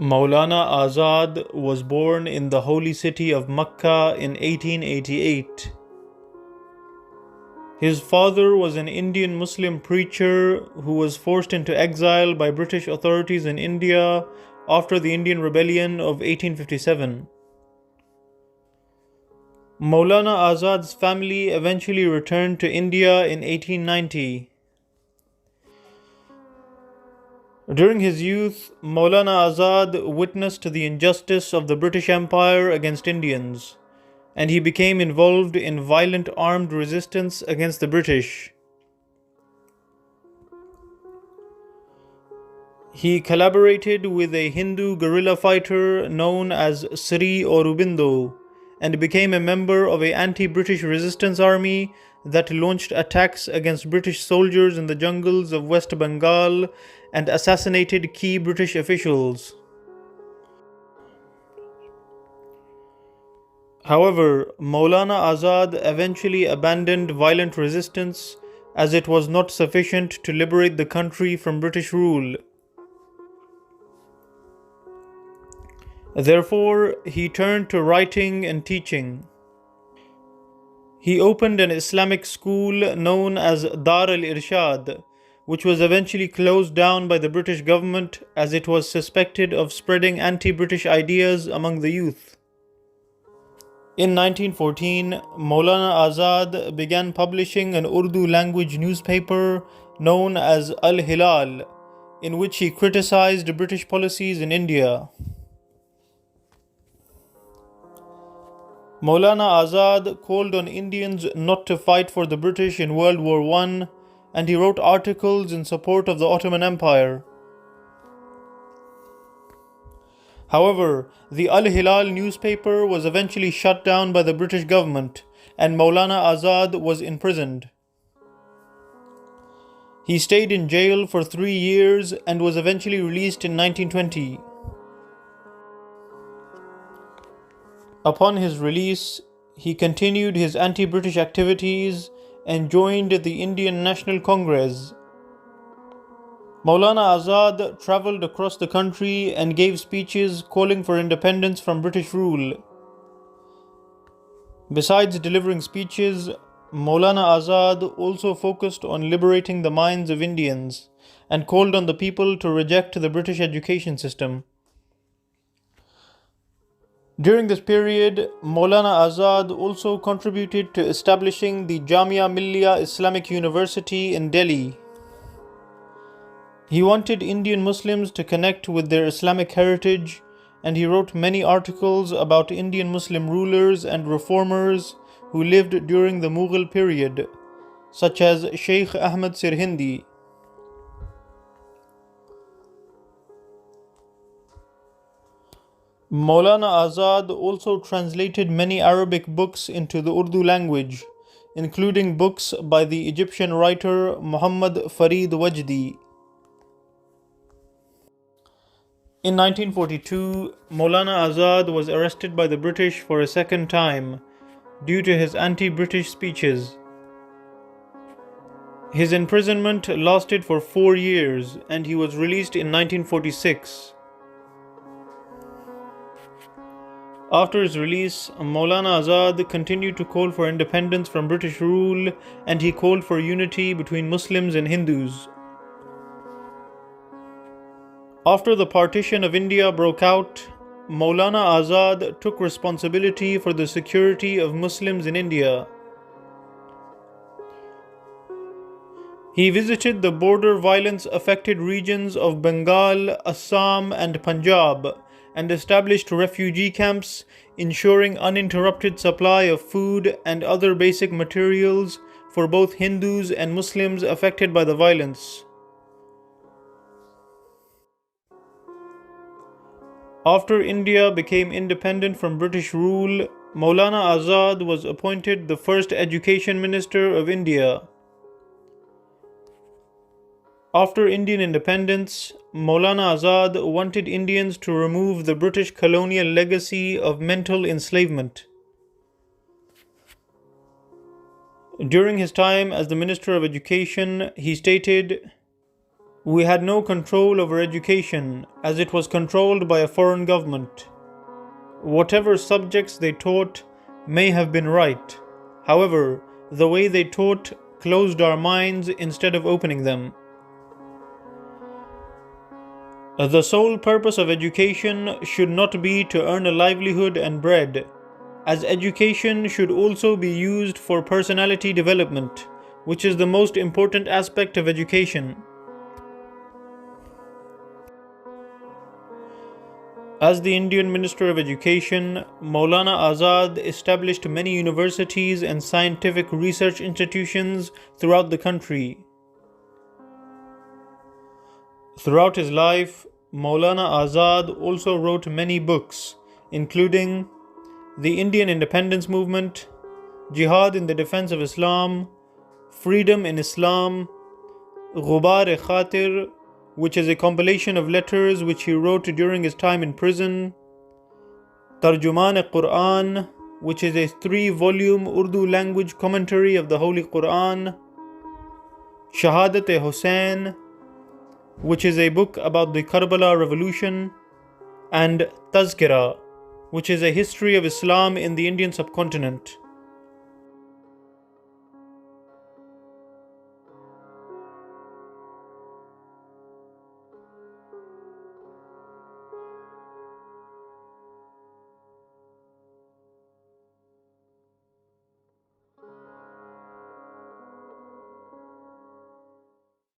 Mawlana Azad was born in the holy city of Mecca in 1888. His father was an Indian Muslim preacher who was forced into exile by British authorities in India after the Indian Rebellion of 1857. Mawlana Azad's family eventually returned to India in 1890. During his youth, Mawlana Azad witnessed the injustice of the British Empire against Indians, and he became involved in violent armed resistance against the British. He collaborated with a Hindu guerrilla fighter known as Sri Aurobindo and became a member of an anti-British resistance army that launched attacks against British soldiers in the jungles of West Bengal and assassinated key British officials. However, Mawlana Azad eventually abandoned violent resistance as it was not sufficient to liberate the country from British rule. Therefore, he turned to writing and teaching. He opened an Islamic school known as Dar al-Irshad, which was eventually closed down by the British government as it was suspected of spreading anti-British ideas among the youth. In 1914, Mawlana Azad began publishing an Urdu language newspaper known as Al-Hilal, in which he criticized British policies in India. Mawlana Azad called on Indians not to fight for the British in World War I, and he wrote articles in support of the Ottoman Empire. However, the Al-Hilal newspaper was eventually shut down by the British government, and Mawlana Azad was imprisoned. He stayed in jail for 3 years and was eventually released in 1920. Upon his release, he continued his anti-British activities and joined the Indian National Congress. Mawlana Azad travelled across the country and gave speeches calling for independence from British rule. Besides delivering speeches, Mawlana Azad also focused on liberating the minds of Indians and called on the people to reject the British education system. During this period, Mawlana Azad also contributed to establishing the Jamia Millia Islamic University in Delhi. He wanted Indian Muslims to connect with their Islamic heritage, and he wrote many articles about Indian Muslim rulers and reformers who lived during the Mughal period, such as Sheikh Ahmed Sirhindi. Mawlana Azad also translated many Arabic books into the Urdu language, including books by the Egyptian writer Muhammad Farid Wajdi. In 1942, Mawlana Azad was arrested by the British for a second time due to his anti-British speeches. His imprisonment lasted for 4 years and he was released in 1946. After his release, Mawlana Azad continued to call for independence from British rule and he called for unity between Muslims and Hindus. After the partition of India broke out, Mawlana Azad took responsibility for the security of Muslims in India. He visited the border violence affected regions of Bengal, Assam, and Punjab and established refugee camps, ensuring uninterrupted supply of food and other basic materials for both Hindus and Muslims affected by the violence. After India became independent from British rule, Mawlana Azad was appointed the first Education Minister of India. After Indian independence, Mawlana Azad wanted Indians to remove the British colonial legacy of mental enslavement. During his time as the Minister of Education, he stated, We had no control over education, as it was controlled by a foreign government. Whatever subjects they taught may have been right. However, the way they taught closed our minds instead of opening them. The sole purpose of education should not be to earn a livelihood and bread, as education should also be used for personality development, which is the most important aspect of education. As the Indian Minister of Education, Mawlana Azad established many universities and scientific research institutions throughout the country. Throughout his life, Mawlana Azad also wrote many books, including The Indian Independence Movement, Jihad in the Defense of Islam, Freedom in Islam, Ghubar-e-Khatir, which is a compilation of letters which he wrote during his time in prison, Tarjuman-e-Quran, which is a 3-volume Urdu language commentary of the Holy Quran, Shahadat-e-Hussain, which is a book about the Karbala revolution, and Tazkira, which is a history of Islam in the Indian subcontinent.